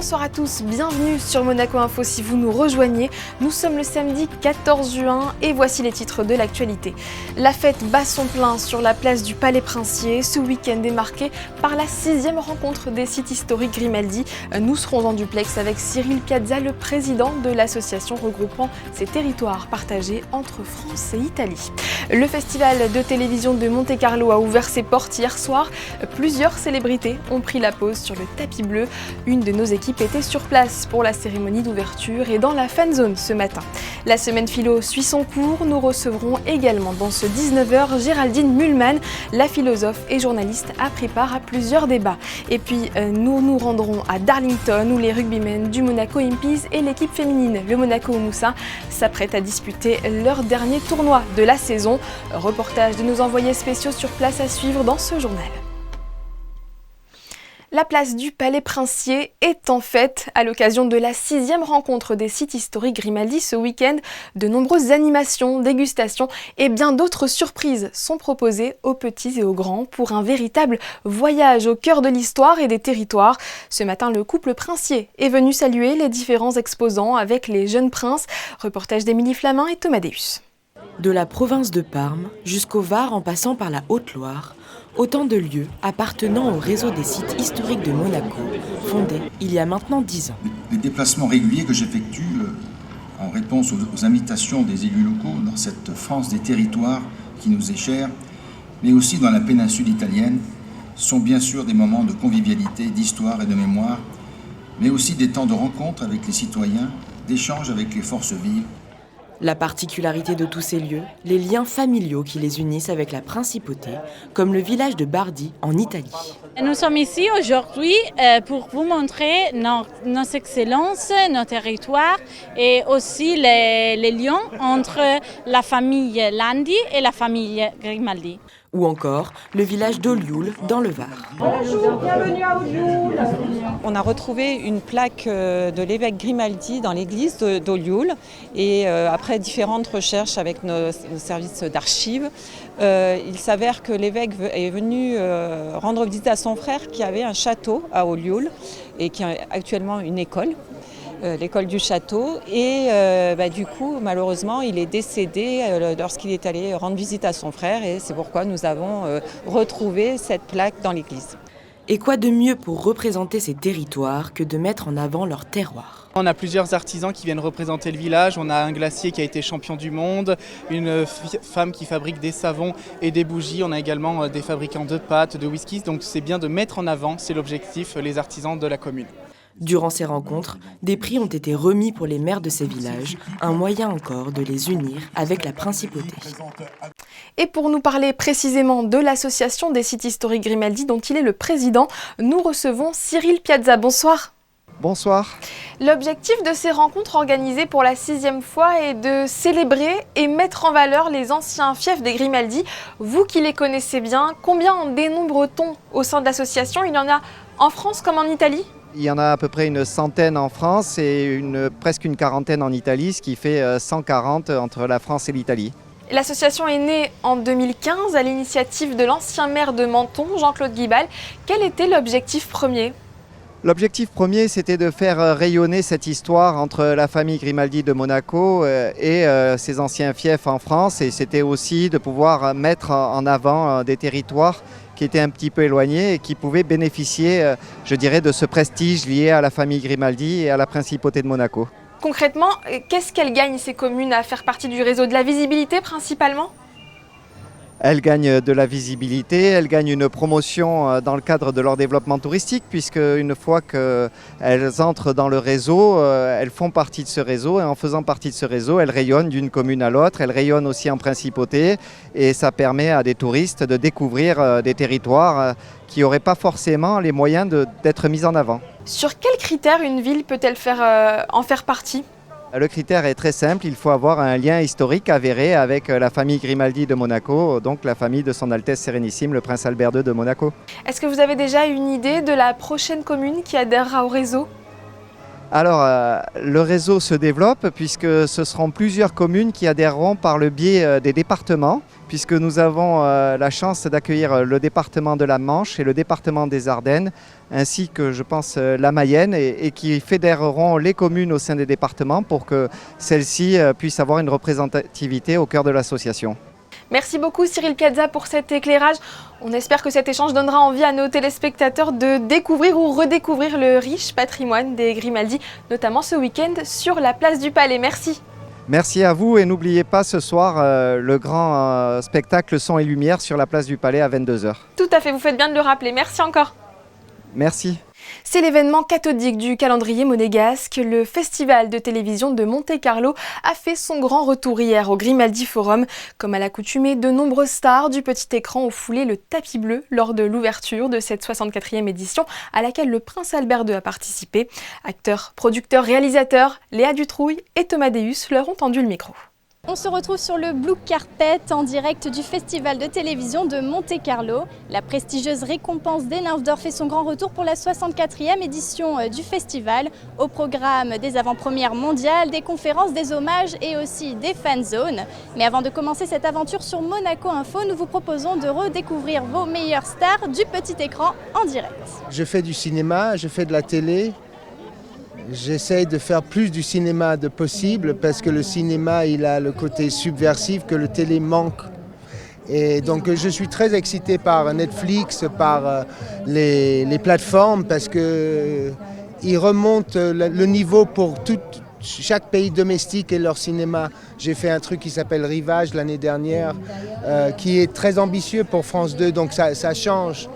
Bonsoir à tous, bienvenue sur Monaco Info si vous nous rejoignez. Nous sommes le samedi 14 juin et voici les titres de l'actualité. La fête bat son plein sur la place du Palais Princier. Ce week-end est marqué par la 6e rencontre des sites historiques Grimaldi. Nous serons en duplex avec Cyril Piazza, le président de l'association regroupant ces territoires partagés entre France et Italie. Le festival de télévision de Monte-Carlo a ouvert ses portes hier soir. Plusieurs célébrités ont pris la pause sur le tapis bleu. Une de nos équipes était sur place pour la cérémonie d'ouverture et dans la fan zone ce matin. La semaine philo suit son cours. Nous recevrons également dans ce 19h Géraldine Mühlmann, la philosophe et journaliste, a pris part à plusieurs débats. Et puis nous nous rendrons à Darlington où les rugbymen du Monaco Impies et l'équipe féminine, le Monaco Moussa, s'apprêtent à disputer leur dernier tournoi de la saison. Reportage de nos envoyés spéciaux sur place à suivre dans ce journal. La place du Palais Princier est en fête à l'occasion de la 6e rencontre des sites historiques Grimaldi ce week-end. De nombreuses animations, dégustations et bien d'autres surprises sont proposées aux petits et aux grands pour un véritable voyage au cœur de l'histoire et des territoires. Ce matin, le couple princier est venu saluer les différents exposants avec les jeunes princes. Reportage d'Émilie Flamin et Thomas Deus. De la province de Parme jusqu'au Var en passant par la Haute-Loire, autant de lieux appartenant au réseau des sites historiques de Monaco, fondé il y a maintenant 10 ans. Les déplacements réguliers que j'effectue en réponse aux invitations des élus locaux dans cette France des territoires qui nous est chère, mais aussi dans la péninsule italienne, sont bien sûr des moments de convivialité, d'histoire et de mémoire, mais aussi des temps de rencontre avec les citoyens, d'échange avec les forces vives. La particularité de tous ces lieux, les liens familiaux qui les unissent avec la principauté, comme le village de Bardi en Italie. Nous sommes ici aujourd'hui pour vous montrer nos excellences, nos territoires et aussi les liens entre la famille Landi et la famille Grimaldi. Ou encore le village d'Olioul dans le Var. Bonjour, bienvenue à Olioul. On a retrouvé une plaque de l'évêque Grimaldi dans l'église d'Olioul et après différentes recherches avec nos services d'archives, il s'avère que l'évêque est venu rendre visite à son frère qui avait un château à Olioul et qui a actuellement une école. L'école du château et du coup malheureusement il est décédé lorsqu'il est allé rendre visite à son frère et c'est pourquoi nous avons retrouvé cette plaque dans l'église. Et quoi de mieux pour représenter ces territoires que de mettre en avant leur terroir ? On a plusieurs artisans qui viennent représenter le village. On a un glacier qui a été champion du monde, une femme qui fabrique des savons et des bougies. On a également des fabricants de pâtes, de whisky. Donc c'est bien de mettre en avant, c'est l'objectif, les artisans de la commune. Durant ces rencontres, des prix ont été remis pour les maires de ces villages, un moyen encore de les unir avec la principauté. Et pour nous parler précisément de l'association des sites historiques Grimaldi dont il est le président, nous recevons Cyril Piazza. Bonsoir. Bonsoir. L'objectif de ces rencontres organisées pour la 6e fois est de célébrer et mettre en valeur les anciens fiefs des Grimaldi. Vous qui les connaissez bien, combien en dénombre-t-on au sein de l'association ? Il y en a en France comme en Italie ? Il y en a à peu près une centaine en France et presque une quarantaine en Italie, ce qui fait 140 entre la France et l'Italie. L'association est née en 2015 à l'initiative de l'ancien maire de Menton, Jean-Claude Guibal. Quel était l'objectif premier ? L'objectif premier, c'était de faire rayonner cette histoire entre la famille Grimaldi de Monaco et ses anciens fiefs en France. Et c'était aussi de pouvoir mettre en avant des territoires qui étaient un petit peu éloignés et qui pouvaient bénéficier, je dirais, de ce prestige lié à la famille Grimaldi et à la principauté de Monaco. Concrètement, qu'est-ce qu'elles gagnent ces communes à faire partie du réseau ? De la visibilité principalement ? Elles gagnent de la visibilité, elles gagnent une promotion dans le cadre de leur développement touristique puisque une fois qu'elles entrent dans le réseau, elles font partie de ce réseau et en faisant partie de ce réseau, elles rayonnent d'une commune à l'autre, elles rayonnent aussi en principauté et ça permet à des touristes de découvrir des territoires qui n'auraient pas forcément les moyens d'être mis en avant. Sur quels critères une ville peut-elle en faire partie ? Le critère est très simple, il faut avoir un lien historique avéré avec la famille Grimaldi de Monaco, donc la famille de son Altesse Sérénissime, le prince Albert II de Monaco. Est-ce que vous avez déjà une idée de la prochaine commune qui adhérera au réseau ? Alors, le réseau se développe puisque ce seront plusieurs communes qui adhéreront par le biais des départements, puisque nous avons la chance d'accueillir le département de la Manche et le département des Ardennes, ainsi que, je pense, la Mayenne, et qui fédéreront les communes au sein des départements pour que celles-ci puissent avoir une représentativité au cœur de l'association. Merci beaucoup Cyril Piazza pour cet éclairage. On espère que cet échange donnera envie à nos téléspectateurs de découvrir ou redécouvrir le riche patrimoine des Grimaldi, notamment ce week-end sur la place du Palais. Merci. Merci à vous et n'oubliez pas ce soir le grand spectacle Son et Lumière sur la place du Palais à 22h. Tout à fait, vous faites bien de le rappeler. Merci encore. Merci. C'est l'événement cathodique du calendrier monégasque. Le festival de télévision de Monte-Carlo a fait son grand retour hier au Grimaldi Forum. Comme à l'accoutumée, de nombreuses stars du petit écran ont foulé le tapis bleu lors de l'ouverture de cette 64e édition à laquelle le prince Albert II a participé. Acteurs, producteurs, réalisateurs, Léa Dutrouille et Thomas Deus leur ont tendu le micro. On se retrouve sur le Blue Carpet en direct du festival de télévision de Monte-Carlo. La prestigieuse récompense des Nymphes d'Or fait son grand retour pour la 64e édition du festival. Au programme des avant-premières mondiales, des conférences, des hommages et aussi des fan zones. Mais avant de commencer cette aventure sur Monaco Info, nous vous proposons de redécouvrir vos meilleures stars du petit écran en direct. Je fais du cinéma, je fais de la télé. J'essaye de faire plus du cinéma de possible parce que le cinéma il a le côté subversif que le télé manque. Et donc je suis très excité par Netflix, par les plateformes parce qu'ils remontent le niveau pour chaque pays domestique et leur cinéma. J'ai fait un truc qui s'appelle Rivage l'année dernière qui est très ambitieux pour France 2, donc ça change.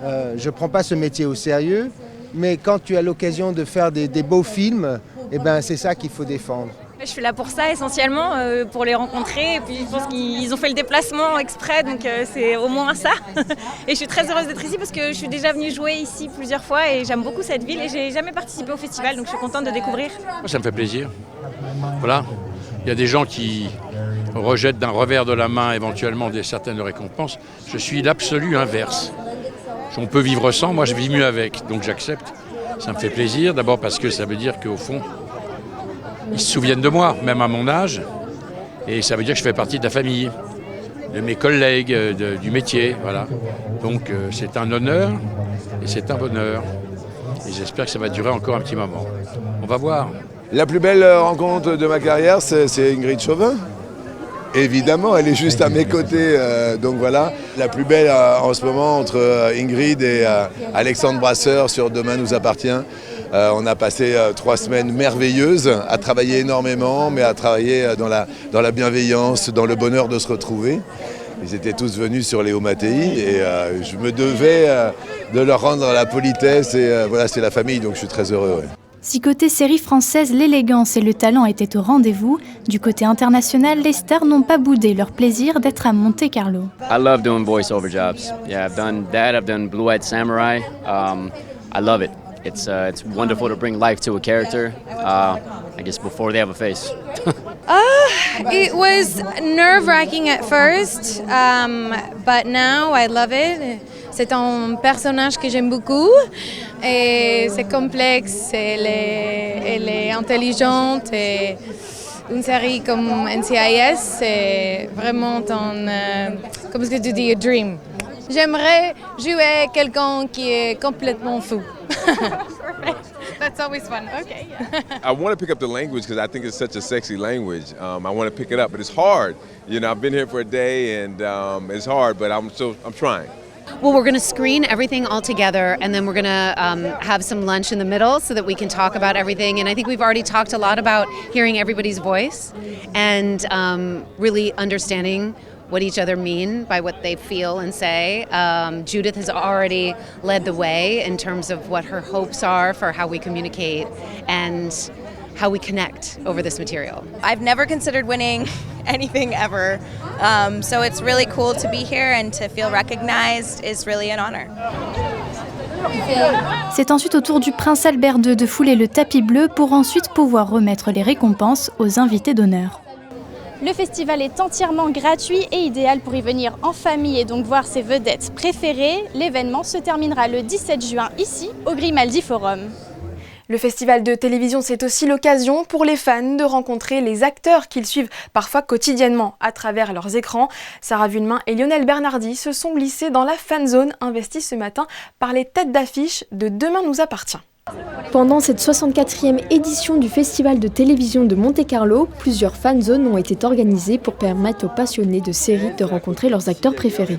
Je ne prends pas ce métier au sérieux. Mais quand tu as l'occasion de faire des beaux films, eh ben, c'est ça qu'il faut défendre. Je suis là pour ça essentiellement, pour les rencontrer. Et puis je pense qu'ils ont fait le déplacement exprès, donc c'est au moins ça. Et je suis très heureuse d'être ici parce que je suis déjà venue jouer ici plusieurs fois et j'aime beaucoup cette ville et j'ai jamais participé au festival, donc je suis contente de découvrir. Ça me fait plaisir. Voilà. Il y a des gens qui rejettent d'un revers de la main éventuellement certaines récompenses. Je suis l'absolu inverse. On peut vivre sans, moi je vis mieux avec, donc j'accepte. Ça me fait plaisir, d'abord parce que ça veut dire qu'au fond, ils se souviennent de moi, même à mon âge. Et ça veut dire que je fais partie de la famille, de mes collègues, du métier, voilà. Donc c'est un honneur et c'est un bonheur. Et j'espère que ça va durer encore un petit moment. On va voir. La plus belle rencontre de ma carrière, c'est Ingrid Chauvin. Évidemment, elle est juste à mes côtés, donc voilà. La plus belle en ce moment entre Ingrid et Alexandre Brasseur sur Demain nous appartient. On a passé 3 semaines merveilleuses à travailler énormément, mais à travailler dans la bienveillance, dans le bonheur de se retrouver. Ils étaient tous venus sur Léo Mattei et je me devais de leur rendre la politesse et voilà, c'est la famille, donc je suis très heureux. Ouais. Si côté série française, l'élégance et le talent étaient au rendez-vous, du côté international, les stars n'ont pas boudé leur plaisir d'être à Monte-Carlo. I love doing voice-over jobs. Yeah, I've done that. I've done Blue-Eyed Samurai. I love it. It's wonderful to bring life to a character. I guess before they have a face. It was nerve-wracking at first, but now I love it. C'est un personnage que j'aime beaucoup et c'est complexe, elle est intelligente et une série comme NCIS, c'est vraiment comme ce que tu dis, a dream. J'aimerais jouer quelqu'un qui est complètement fou. That's always fun. Okay. Yeah. I want to pick up the language because I think it's such a sexy language. I want to pick it up, but it's hard. You know, I've been here for a day and it's hard, but I'm trying. Well, we're going to screen everything all together and then we're going to have some lunch in the middle so that we can talk about everything. And I think we've already talked a lot about hearing everybody's voice and really understanding what each other mean by what they feel and say. Judith has already led the way in terms of what her hopes are for how we communicate and how we connect over this material. I've never considered winning anything ever, so it's really cool to be here and to feel recognized is really an honor. C'est ensuite au tour du prince Albert II de fouler le tapis bleu pour ensuite pouvoir remettre les récompenses aux invités d'honneur. Le festival est entièrement gratuit et idéal pour y venir en famille et donc voir ses vedettes préférées. L'événement se terminera le 17 juin ici, au Grimaldi Forum. Le festival de télévision, c'est aussi l'occasion pour les fans de rencontrer les acteurs qu'ils suivent parfois quotidiennement à travers leurs écrans. Sarah Villemain et Lionel Bernardi se sont glissés dans la fan zone investie ce matin par les têtes d'affiche de Demain nous appartient. Pendant cette 64e édition du Festival de télévision de Monte-Carlo, plusieurs fan zones ont été organisées pour permettre aux passionnés de séries de rencontrer leurs acteurs préférés.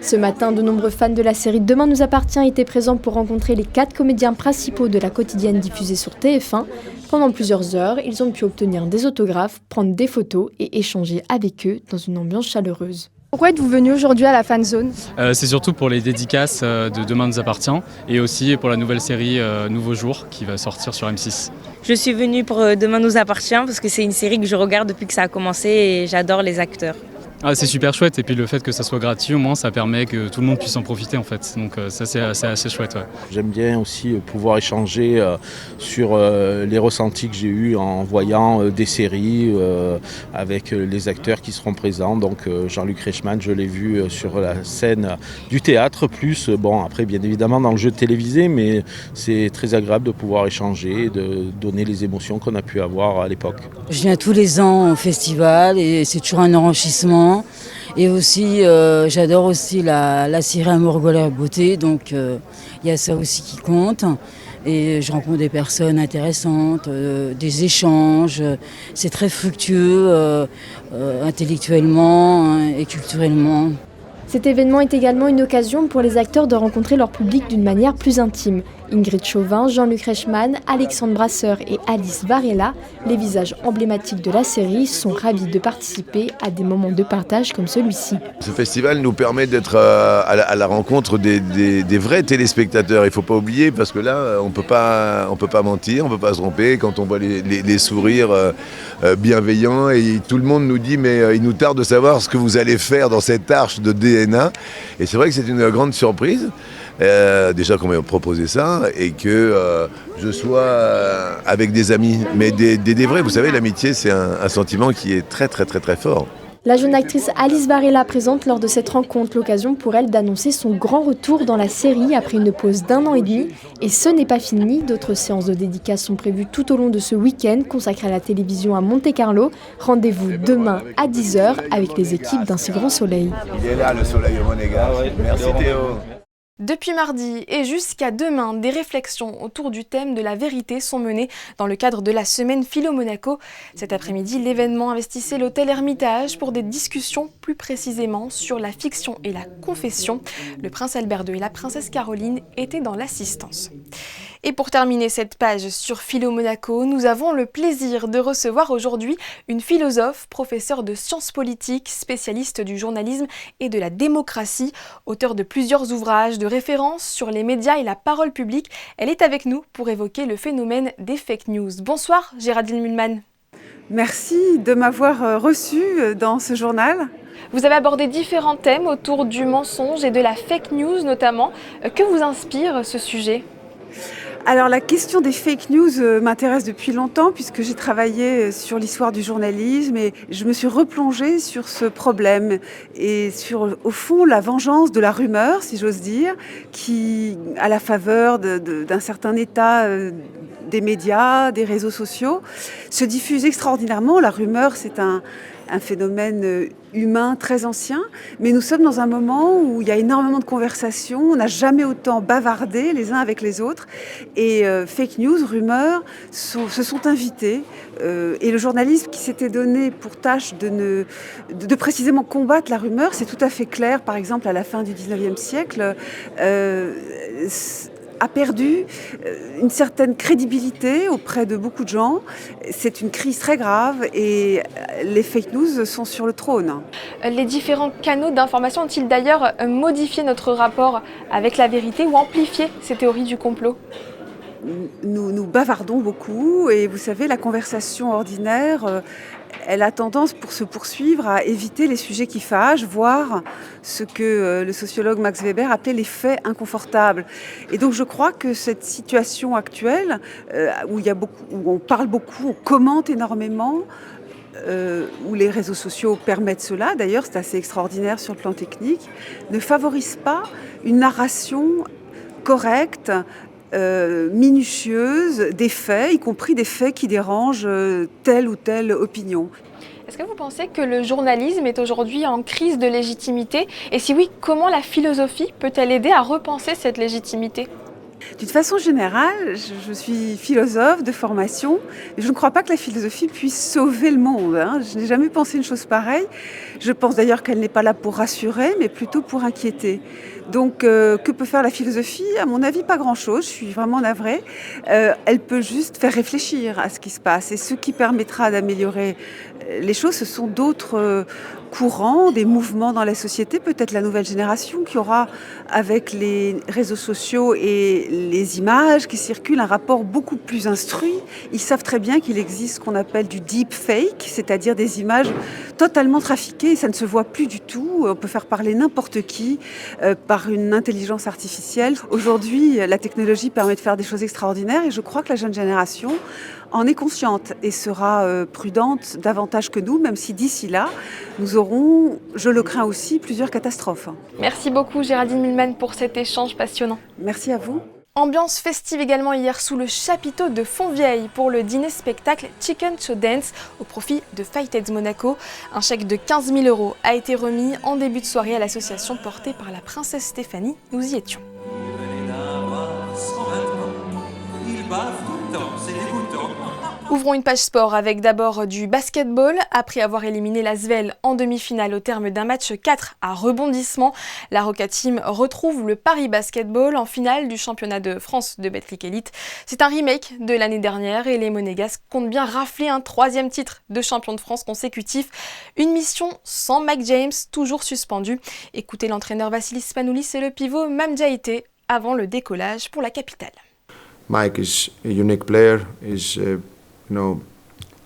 Ce matin, de nombreux fans de la série Demain nous appartient étaient présents pour rencontrer les 4 comédiens principaux de la quotidienne diffusée sur TF1. Pendant plusieurs heures, ils ont pu obtenir des autographes, prendre des photos et échanger avec eux dans une ambiance chaleureuse. Pourquoi êtes-vous venu aujourd'hui à la fan zone ? C'est surtout pour les dédicaces de Demain nous appartient et aussi pour la nouvelle série Nouveau Jour qui va sortir sur M6. Je suis venue pour Demain nous appartient parce que c'est une série que je regarde depuis que ça a commencé et j'adore les acteurs. Ah, c'est super chouette et puis le fait que ça soit gratuit au moins ça permet que tout le monde puisse en profiter en fait, donc ça c'est assez chouette. Ouais. J'aime bien aussi pouvoir échanger sur les ressentis que j'ai eus en voyant des séries avec les acteurs qui seront présents, donc Jean-Luc Reichmann je l'ai vu sur la scène du théâtre, plus bon après bien évidemment dans le jeu télévisé, mais c'est très agréable de pouvoir échanger, de donner les émotions qu'on a pu avoir à l'époque. Je viens tous les ans au festival et c'est toujours un enrichissement. Et aussi, j'adore aussi la série Amour, Colère, Beauté, donc il y a ça aussi qui compte. Et je rencontre des personnes intéressantes, des échanges, c'est très fructueux intellectuellement et culturellement. Cet événement est également une occasion pour les acteurs de rencontrer leur public d'une manière plus intime. Ingrid Chauvin, Jean-Luc Reichmann, Alexandre Brasseur et Alice Varela, les visages emblématiques de la série, sont ravis de participer à des moments de partage comme celui-ci. Ce festival nous permet d'être à la rencontre des vrais téléspectateurs. Il ne faut pas oublier, parce que là, on peut pas mentir, on ne peut pas se tromper. Quand on voit les sourires bienveillants, et tout le monde nous dit « mais il nous tarde de savoir ce que vous allez faire dans cette arche de DNA ». Et c'est vrai que c'est une grande surprise. Déjà qu'on m'a proposé ça et que je sois avec des amis, mais des vrais. Vous savez, l'amitié, c'est un sentiment qui est très très très très fort. La jeune actrice Alice Varela présente lors de cette rencontre l'occasion pour elle d'annoncer son grand retour dans la série après une pause d'1 an et demi. Et ce n'est pas fini, d'autres séances de dédicaces sont prévues tout au long de ce week-end consacré à la télévision à Monte-Carlo. Rendez-vous demain à 10h avec les équipes d'Un si grand soleil. Il est là le soleil monégasque. Merci Théo. Depuis mardi et jusqu'à demain, des réflexions autour du thème de la vérité sont menées dans le cadre de la semaine Philo Monaco. Cet après-midi, l'événement investissait l'hôtel Hermitage pour des discussions plus précisément sur la fiction et la confession. Le prince Albert II et la princesse Caroline étaient dans l'assistance. Et pour terminer cette page sur Philo Monaco, nous avons le plaisir de recevoir aujourd'hui une philosophe, professeure de sciences politiques, spécialiste du journalisme et de la démocratie, auteure de plusieurs ouvrages de référence sur les médias et la parole publique. Elle est avec nous pour évoquer le phénomène des fake news. Bonsoir Géraldine Mühlmann. Merci de m'avoir reçue dans ce journal. Vous avez abordé différents thèmes autour du mensonge et de la fake news notamment. Que vous inspire ce sujet ? Alors la question des fake news m'intéresse depuis longtemps puisque j'ai travaillé sur l'histoire du journalisme et je me suis replongée sur ce problème et sur au fond la vengeance de la rumeur, si j'ose dire, qui à la faveur d'un certain état des médias, des réseaux sociaux, se diffuse extraordinairement. La rumeur, c'est un phénomène humain très ancien, mais nous sommes dans un moment où il y a énormément de conversations, on n'a jamais autant bavardé les uns avec les autres, et fake news, rumeurs, se sont invités, et le journalisme qui s'était donné pour tâche de précisément combattre la rumeur, c'est tout à fait clair, par exemple à la fin du 19e siècle, a perdu une certaine crédibilité auprès de beaucoup de gens. C'est une crise très grave et les fake news sont sur le trône. Les différents canaux d'information ont-ils d'ailleurs modifié notre rapport avec la vérité ou amplifié ces théories du complot ? Nous bavardons beaucoup et vous savez, la conversation ordinaire, elle a tendance pour se poursuivre à éviter les sujets qui fâchent, voire ce que le sociologue Max Weber appelait les faits inconfortables. Et donc je crois que cette situation actuelle, où on parle beaucoup, on commente énormément, où les réseaux sociaux permettent cela, d'ailleurs c'est assez extraordinaire sur le plan technique, ne favorise pas une narration correcte, minutieuse des faits, y compris des faits qui dérangent telle ou telle opinion. Est-ce que vous pensez que le journalisme est aujourd'hui en crise de légitimité? Et si oui, comment la philosophie peut-elle aider à repenser cette légitimité? D'une façon générale, je suis philosophe de formation, et je ne crois pas que la philosophie puisse sauver le monde. Je n'ai jamais pensé une chose pareille. Je pense d'ailleurs qu'elle n'est pas là pour rassurer, mais plutôt pour inquiéter. Donc, que peut faire la philosophie? À mon avis, pas grand-chose. Je suis vraiment navrée. Elle peut juste faire réfléchir à ce qui se passe. Et ce qui permettra d'améliorer les choses, ce sont d'autres courants, des mouvements dans la société, peut-être la nouvelle génération qui aura, avec les réseaux sociaux et les images qui circulent, un rapport beaucoup plus instruit. Ils savent très bien qu'il existe ce qu'on appelle du deep fake, c'est-à-dire des images totalement trafiquées, et ça ne se voit plus du tout. On peut faire parler n'importe qui par une intelligence artificielle. Aujourd'hui, la technologie permet de faire des choses extraordinaires, et je crois que la jeune génération en est consciente et sera prudente davantage que nous, même si d'ici là, nous aurons, je le crains aussi, plusieurs catastrophes. Merci beaucoup Géraldine Mühlmann pour cet échange passionnant. Merci à vous. Ambiance festive également hier sous le chapiteau de Fontvieille pour le dîner-spectacle Chicken Show Dance au profit de Fight Monaco. Un chèque de 15 000 € a été remis en début de soirée à l'association portée par la princesse Stéphanie. Nous y étions. Ouvrons une page sport avec d'abord du basketball. Après avoir éliminé l'Asvel en demi-finale au terme d'un match 4 à rebondissement, la Roca Team retrouve le Paris Basketball en finale du championnat de France de Betclic Elite. C'est un remake de l'année dernière et les Monégasques comptent bien rafler un 3e titre de champion de France consécutif. Une mission sans Mike James, toujours suspendu. Écoutez l'entraîneur Vassilis Spanoulis et le pivot Mam Djaïté avant le décollage pour la capitale. Mike is a unique player. Is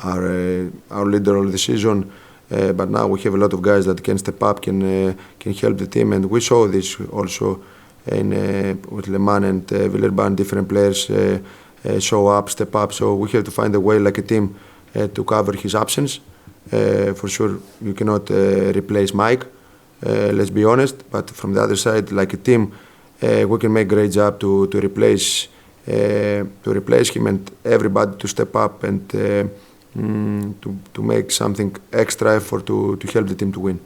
our leader of the season, but now we have a lot of guys that can step up, can help the team, and we saw this also with Le Mans and Villeurbanne. Different players show up, step up. So we have to find a way, like a team, to cover his absence. For sure, you cannot replace Mike. Let's be honest. But from the other side, like a team, we can make a great job to replace him and everybody to step up and to make something extra effort to help the team to win.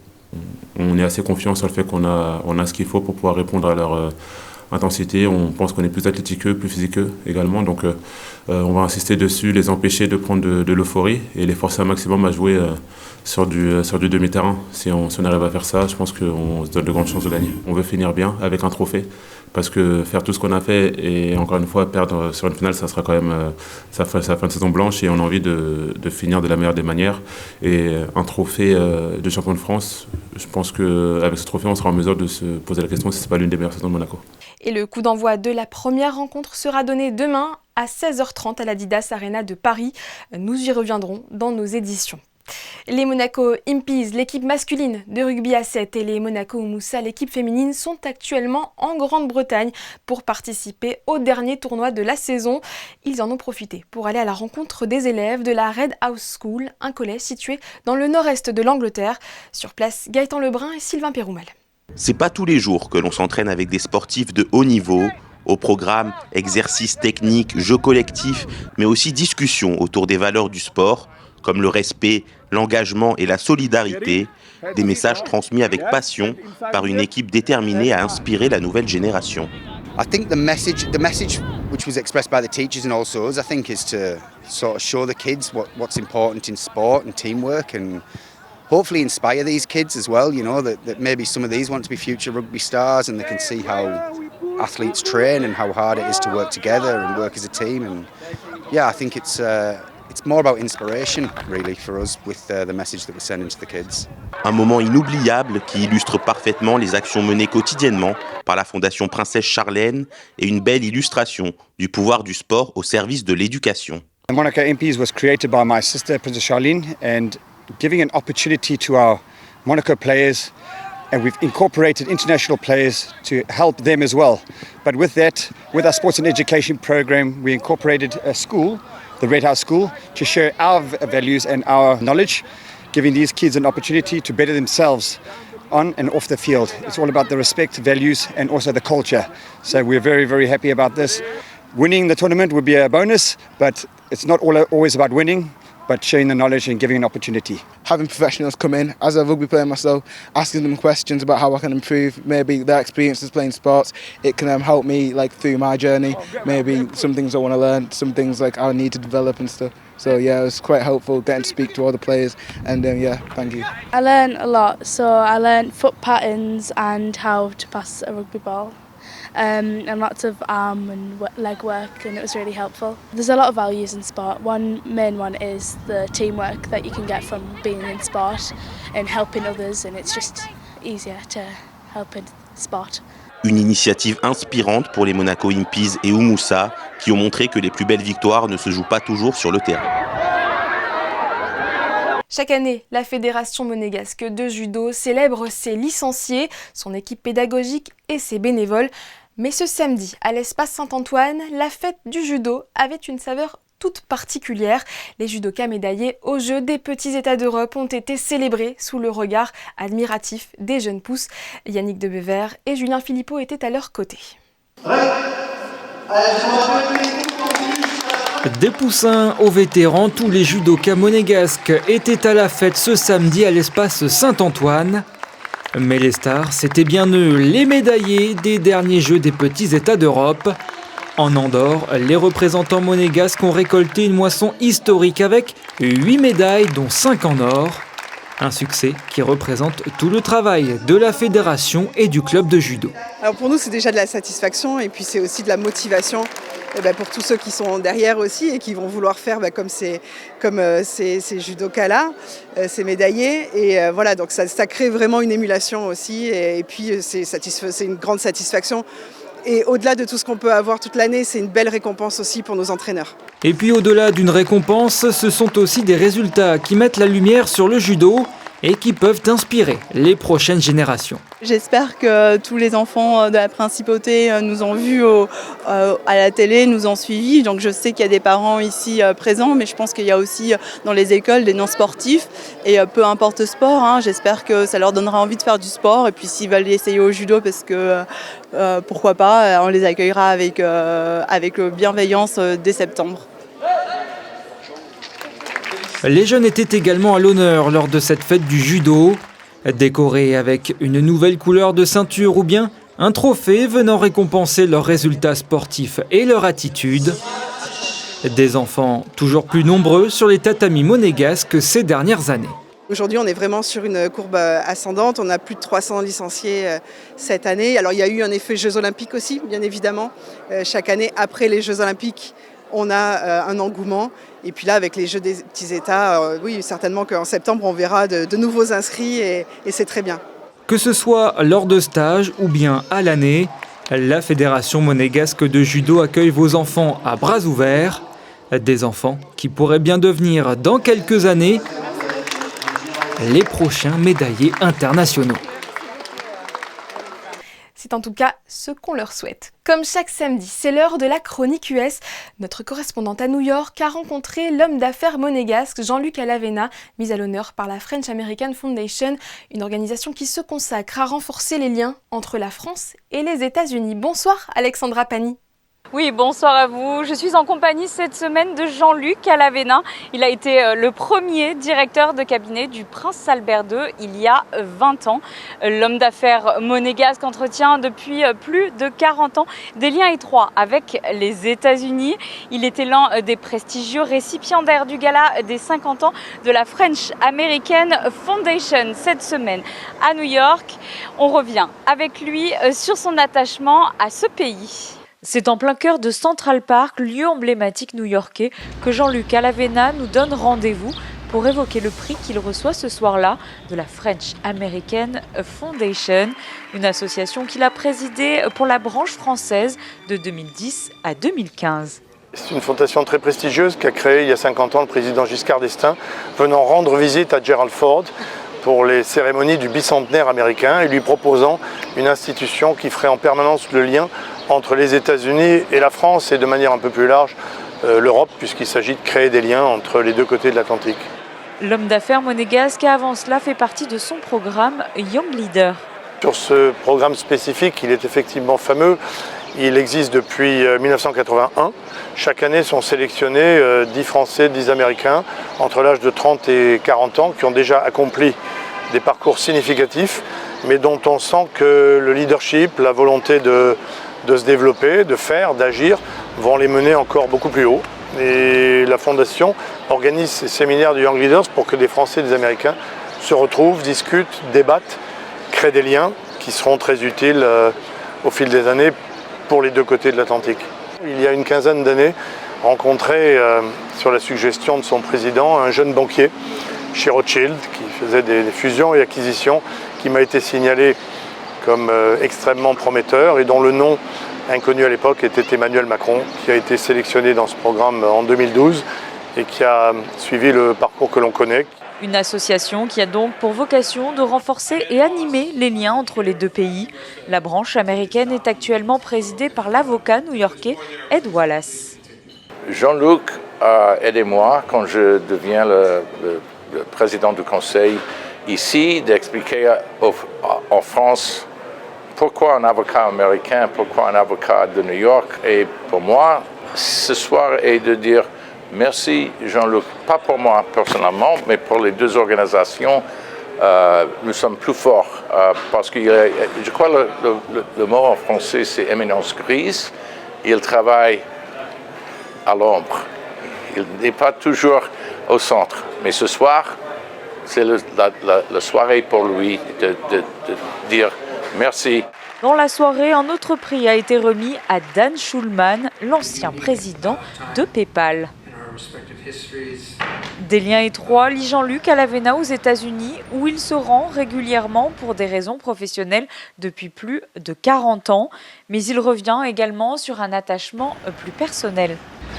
On est assez confiant sur le fait qu'on a ce qu'il faut pour pouvoir répondre à leur intensité. On pense qu'on est plus athlétique qu'eux, plus physique qu'eux également. Donc on va insister dessus, les empêcher de prendre de l'euphorie et les forcer un maximum à jouer sur du demi-terrain. Si on arrive à faire ça, je pense qu'on se donne de grandes chances de gagner. On veut finir bien avec un trophée. Parce que faire tout ce qu'on a fait et encore une fois perdre sur une finale, ça sera quand même ça fait une saison blanche et on a envie de finir de la meilleure des manières. Et un trophée de champion de France, je pense qu'avec ce trophée, on sera en mesure de se poser la question si ce n'est pas l'une des meilleures saisons de Monaco. Et le coup d'envoi de la première rencontre sera donné demain à 16h30 à l'Adidas Arena de Paris. Nous y reviendrons dans nos éditions. Les Monaco Impies, l'équipe masculine de rugby à 7 et les Monaco Moussa, l'équipe féminine, sont actuellement en Grande-Bretagne pour participer au dernier tournoi de la saison. Ils en ont profité pour aller à la rencontre des élèves de la Red House School, un collège situé dans le nord-est de l'Angleterre. Sur place, Gaëtan Lebrun et Sylvain Péroumal. C'est pas tous les jours que l'on s'entraîne avec des sportifs de haut niveau. Au programme, exercices techniques, jeux collectifs, mais aussi discussions autour des valeurs du sport, comme le respect, l'engagement et la solidarité, des messages transmis avec passion par une équipe déterminée à inspirer la nouvelle génération. I think the message which was expressed by the teachers and also us, I think, is to sort of show the kids what's important in sport and teamwork, and hopefully inspire these kids as well, that maybe some of these want to be future rugby stars and they can see how athletes train and how hard it is to work together and work as a team. And yeah, I think it's more about inspiration, really, for us with the message that we're sending to the kids. Un moment inoubliable qui illustre parfaitement les actions menées quotidiennement par la Fondation Princesse Charlène et une belle illustration du pouvoir du sport au service de l'éducation. The Monaco Impies was created by my sister, Princess Charlene, and giving an opportunity to our Monaco players, and we've incorporated international players to help them as well. But with that, with our sports and education program, we incorporated a school, the Red House School, to share our values and our knowledge, giving these kids an opportunity to better themselves on and off the field. It's all about the respect, values, and also the culture. So we're very, very happy about this. Winning the tournament would be a bonus, but it's not always about winning, but sharing the knowledge and giving an opportunity. Having professionals come in, as a rugby player myself, asking them questions about how I can improve, maybe their experiences playing sports, it can help me through my journey, maybe some things I want to learn, some things I need to develop and stuff. So yeah, it was quite helpful getting to speak to all the players, and thank you. I learned a lot, so I learned foot patterns and how to pass a rugby ball. And lots of arm and leg work, and it was really helpful. There's a lot of values in sport. One main one is the teamwork that you can get from being in sport and helping others, and it's just easier to help in sport. Une initiative inspirante pour les Monaco Impies et Oumoussa qui ont montré que les plus belles victoires ne se jouent pas toujours sur le terrain. Chaque année, la Fédération monégasque de judo célèbre ses licenciés, son équipe pédagogique et ses bénévoles. Mais ce samedi, à l'espace Saint-Antoine, la fête du judo avait une saveur toute particulière. Les judokas médaillés aux Jeux des petits États d'Europe ont été célébrés sous le regard admiratif des jeunes pousses. Yannick Debever et Julien Philippot étaient à leur côté. Des poussins aux vétérans, tous les judokas monégasques étaient à la fête ce samedi à l'espace Saint-Antoine. Mais les stars, c'était bien eux, les médaillés des derniers Jeux des petits États d'Europe. En Andorre, les représentants monégasques ont récolté une moisson historique avec 8 médailles, dont 5 en or. Un succès qui représente tout le travail de la fédération et du club de judo. Alors pour nous, c'est déjà de la satisfaction et puis c'est aussi de la motivation pour tous ceux qui sont derrière aussi et qui vont vouloir faire comme ces judokas-là, ces médaillés. Et voilà, donc ça crée vraiment une émulation aussi et puis c'est une grande satisfaction. Et au-delà de tout ce qu'on peut avoir toute l'année, c'est une belle récompense aussi pour nos entraîneurs. Et puis au-delà d'une récompense, ce sont aussi des résultats qui mettent la lumière sur le judo et qui peuvent inspirer les prochaines générations. J'espère que tous les enfants de la principauté nous ont vus à la télé, nous ont suivis. Donc je sais qu'il y a des parents ici présents, mais je pense qu'il y a aussi dans les écoles des non-sportifs. Et peu importe le sport, j'espère que ça leur donnera envie de faire du sport. Et puis s'ils veulent essayer au judo, parce que pourquoi pas, on les accueillera avec bienveillance dès septembre. Les jeunes étaient également à l'honneur lors de cette fête du judo, décorés avec une nouvelle couleur de ceinture ou bien un trophée venant récompenser leurs résultats sportifs et leur attitude. Des enfants toujours plus nombreux sur les tatamis monégasques ces dernières années. Aujourd'hui, on est vraiment sur une courbe ascendante. On a plus de 300 licenciés cette année. Alors, il y a eu un effet Jeux Olympiques aussi, bien évidemment. Chaque année, après les Jeux Olympiques, on a un engouement. Et puis là, avec les Jeux des petits États, oui, certainement qu'en septembre, on verra de nouveaux inscrits et c'est très bien. Que ce soit lors de stages ou bien à l'année, la Fédération monégasque de judo accueille vos enfants à bras ouverts. Des enfants qui pourraient bien devenir, dans quelques années, les prochains médaillés internationaux. C'est en tout cas ce qu'on leur souhaite. Comme chaque samedi, c'est l'heure de la chronique US. Notre correspondante à New York a rencontré l'homme d'affaires monégasque Jean-Luc Alavena, mis à l'honneur par la French American Foundation, une organisation qui se consacre à renforcer les liens entre la France et les États-Unis. Bonsoir Alexandra Pani. Oui, bonsoir à vous. Je suis en compagnie cette semaine de Jean-Luc Alavena. Il a été le premier directeur de cabinet du prince Albert II il y a 20 ans. L'homme d'affaires monégasque entretient depuis plus de 40 ans des liens étroits avec les États-Unis. Il était l'un des prestigieux récipiendaires du gala des 50 ans de la French American Foundation cette semaine à New York. On revient avec lui sur son attachement à ce pays. C'est en plein cœur de Central Park, lieu emblématique new-yorkais, que Jean-Luc Alavena nous donne rendez-vous pour évoquer le prix qu'il reçoit ce soir-là de la French American Foundation, une association qu'il a présidée pour la branche française de 2010 à 2015. C'est une fondation très prestigieuse qu'a créée il y a 50 ans le président Giscard d'Estaing, venant rendre visite à Gerald Ford pour les cérémonies du bicentenaire américain et lui proposant une institution qui ferait en permanence le lien entre les États-Unis et la France et de manière un peu plus large l'Europe, puisqu'il s'agit de créer des liens entre les deux côtés de l'Atlantique. L'homme d'affaires monégasque avant cela fait partie de son programme Young Leader. Sur ce programme spécifique, il est effectivement fameux. Il existe depuis 1981. Chaque année sont sélectionnés 10 Français, 10 Américains entre l'âge de 30 et 40 ans qui ont déjà accompli des parcours significatifs, mais dont on sent que le leadership, la volonté de se développer, de faire, d'agir, vont les mener encore beaucoup plus haut. Et la Fondation organise ces séminaires du Young Leaders pour que des Français et des Américains se retrouvent, discutent, débattent, créent des liens qui seront très utiles au fil des années pour les deux côtés de l'Atlantique. Il y a une quinzaine d'années, rencontré sur la suggestion de son président un jeune banquier chez Rothschild qui faisait des fusions et acquisitions, qui m'a été signalé comme extrêmement prometteur et dont le nom inconnu à l'époque était Emmanuel Macron, qui a été sélectionné dans ce programme en 2012 et qui a suivi le parcours que l'on connaît. Une association qui a donc pour vocation de renforcer et animer les liens entre les deux pays. La branche américaine est actuellement présidée par l'avocat new-yorkais Ed Wallace. Jean-Luc a aidé moi quand je deviens le président du conseil ici d'expliquer en France pourquoi un avocat américain, pourquoi un avocat de New York. Et pour moi, ce soir est de dire merci Jean-Luc, pas pour moi personnellement, mais pour les deux organisations. Nous sommes plus forts parce que je crois le mot en français c'est éminence grise. Il travaille à l'ombre. Il n'est pas toujours au centre. Mais ce soir, c'est la soirée pour lui de dire merci. Dans la soirée, un autre prix a été remis à Dan Schulman, l'ancien président de PayPal. Des liens étroits lient Jean-Luc à l'Avena aux États-Unis, où il se rend régulièrement pour des raisons professionnelles depuis plus de 40 ans. Mais il revient également sur un attachement plus personnel.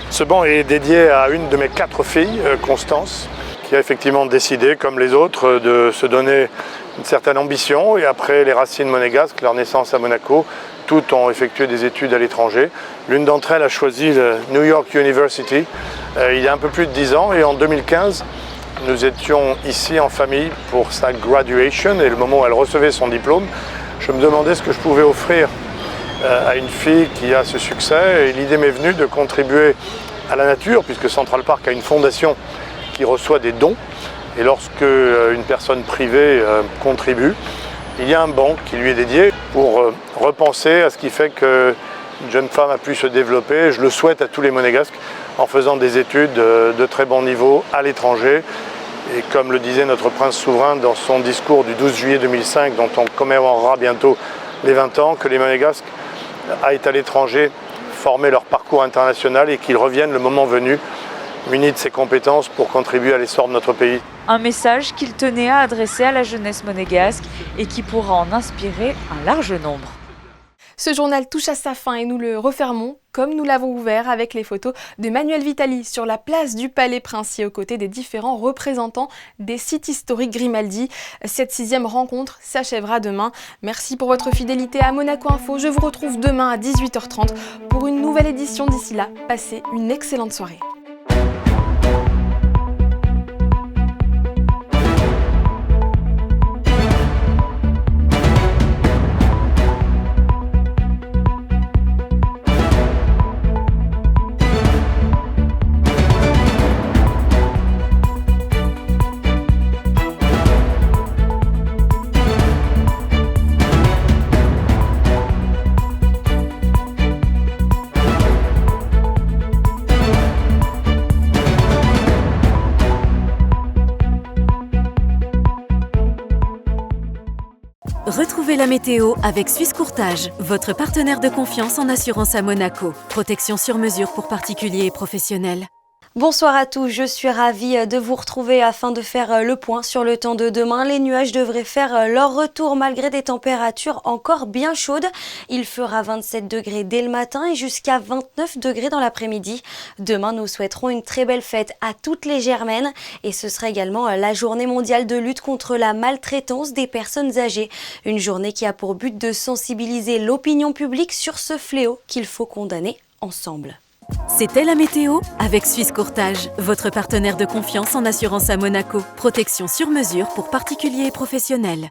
Ce banc est dédié à une de mes 4 filles, Constance, qui a effectivement décidé, comme les autres, de se donner une certaine ambition. Et après les racines monégasques, leur naissance à Monaco, toutes ont effectué des études à l'étranger. L'une d'entre elles a choisi le New York University il y a un peu plus de 10 ans. Et en 2015, nous étions ici en famille pour sa graduation. Et le moment où elle recevait son diplôme, je me demandais ce que je pouvais offrir à une fille qui a ce succès. Et l'idée m'est venue de contribuer à la nature, puisque Central Park a une fondation qui reçoit des dons. Et lorsque une personne privée contribue, il y a un banc qui lui est dédié pour repenser à ce qui fait qu'une jeune femme a pu se développer. Je le souhaite à tous les Monégasques en faisant des études de très bon niveau à l'étranger. Et comme le disait notre prince souverain dans son discours du 12 juillet 2005, dont on commémorera bientôt les 20 ans, que les Monégasques aillent à l'étranger former leur parcours international et qu'ils reviennent le moment venu munis de ses compétences pour contribuer à l'essor de notre pays. Un message qu'il tenait à adresser à la jeunesse monégasque et qui pourra en inspirer un large nombre. Ce journal touche à sa fin et nous le refermons comme nous l'avons ouvert avec les photos de Manuel Vitali sur la place du Palais Princier aux côtés des différents représentants des sites historiques Grimaldi. Cette 6e rencontre s'achèvera demain. Merci pour votre fidélité à Monaco Info. Je vous retrouve demain à 18h30 pour une nouvelle édition. D'ici là, passez une excellente soirée. Retrouvez la météo avec Suisse Courtage, votre partenaire de confiance en assurance à Monaco. Protection sur mesure pour particuliers et professionnels. Bonsoir à tous, je suis ravie de vous retrouver afin de faire le point sur le temps de demain. Les nuages devraient faire leur retour malgré des températures encore bien chaudes. Il fera 27 degrés dès le matin et jusqu'à 29 degrés dans l'après-midi. Demain, nous souhaiterons une très belle fête à toutes les Germaines et ce sera également la journée mondiale de lutte contre la maltraitance des personnes âgées. Une journée qui a pour but de sensibiliser l'opinion publique sur ce fléau qu'il faut condamner ensemble. C'était la météo avec Suisse Courtage, votre partenaire de confiance en assurance à Monaco. Protection sur mesure pour particuliers et professionnels.